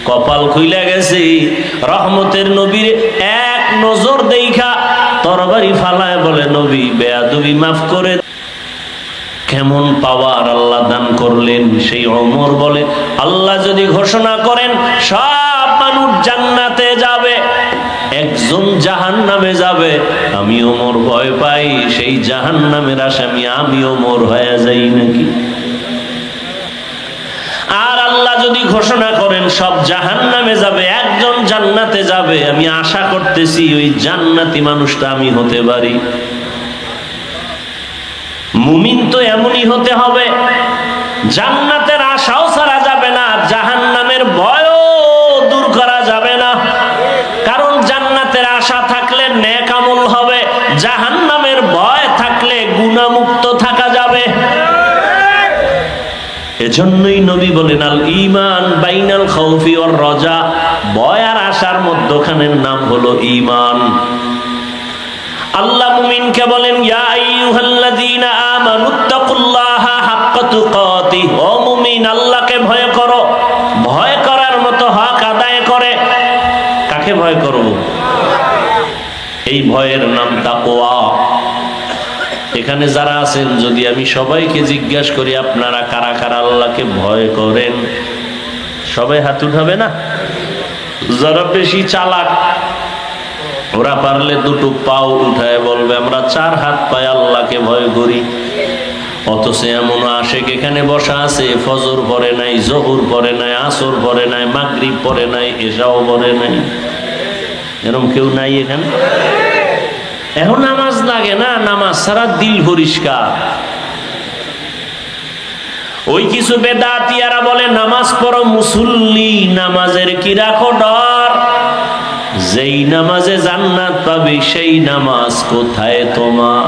কপাল খুইলা গেছে। রহমতের নবীর এক নজর দেখা তরবারি ফালায় বলে, নবী বেয়াদবি মাফ করে। কেমন পাওয়ার আল্লাহ দান করলেন। সেই ওমর বলে, আল্লাহ যদি ঘোষণা করেন সব মানুষ জান্নাতে যাবে, একজন জাহান্নামে যাবে, আমি ওমর ভয় পাই সেই জাহান্নামের আসামি আমি ওমর হয়ে যাই নাকি। আর আল্লাহ যদি ঘোষণা করেন সব জাহান্নামে যাবে, একজন জান্নাতে যাবে, আমি আশা করতেছি ওই জান্নাতি মানুষটা আমি হতে পারি। মুমিন তো এমনই হতে হবে, জান্নাতের আশাও ছাড়া যাবে না, জাহান্নামের ভয়ও দূর করা যাবে না। কারণ জান্নাতের আশা থাকলে নেক আমল হবে, জাহান্নামের ভয় থাকলে গুনাহমুক্ত থাকা যাবে। এজন্যই নবী বলেন, আল ঈমান বাইনাল খাউফি ওয়ার রাজা, ভয় আর আশার মধ্যখানের নাম হলো ঈমান। আল্লাহ মুমিনকে বলেন, ইয়া আইয়ুহাল্লাযীনা আমানুত্তাকুল্লাহা হাক্কা তুকাতিহ, ও মুমিন আল্লাহকে ভয় করো, ভয় করার মতো হক আদায় করে। কাকে ভয় করব? এই ভয়ের নাম তাকওয়া। এখানে যারা আছেন, যদি আমি সবাইকে জিজ্ঞাসা করি আপনারা কারা কারা আল্লাহকে ভয় করেন, সবাই হাত উঠাবে না? যারা বেশি চালাক ওরা পারলে দুটো পাও উঠায় বলবে আমরা 4 হাত পায়ে আল্লাহকে ভয় করি। অথচ এমন আশেক এখানে বসা আছে, ফজর পড়ে নাই, জোহর পড়ে নাই, আসর পড়ে নাই, মাগরিব পড়ে নাই, এশাও পড়ে নাই। এরকম কেউ নাই এখানে? এখন নামাজ লাগে না, নামাজ ছাড়া দিল পরিষ্কার। ওই কিছু বেদাতিয়ারা বলে নামাজ পড়ো মুসল্লি, নামাজের কি রাখো ডর? যেই নামাজে জান্নাত পাবে সেই নামাজ কোথায় তোমার?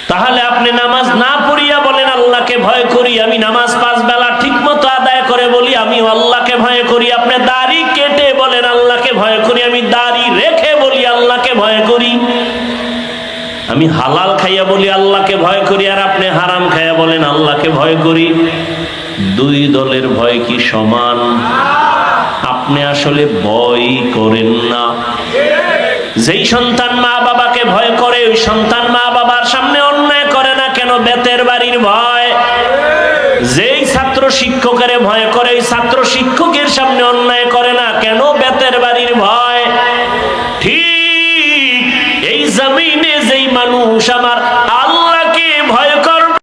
তাহলে আপনি নামাজ না পড়িয়া বলেন আল্লাহকে ভয় করি, আমি নামাজ 5 বেলা ঠিক মতো আদায় করে বলি আমি আল্লাহকে ভয় করি। আপনি দাড়ি কেটে বলেন আল্লাহকে ভয় করি, আমি দাড়ি রেখে বলি আল্লাহকে ভয় করি। আমি হালাল খাইয়া বলি আল্লাহকে ভয় করি, আর আপনি হারাম খাইয়া বলেন আল্লাহকে ভয় করি। দুই দলের ভয় কি সমান? আপনি আসলে ভয় করেন না। যেই সন্তান মা বাবাকে ভয় করে, ওই সন্তান মা বাবার সামনে অন্যায় করে না কেন? বেতের বাড়ির ভয়। যেই ছাত্র শিক্ষকের ভয় করে, ওই ছাত্র শিক্ষকের সামনে অন্যায় করে না কেন? বেতের বাড়ির ভয়। ঠিক এই জমিনে যেই মানুষ আমার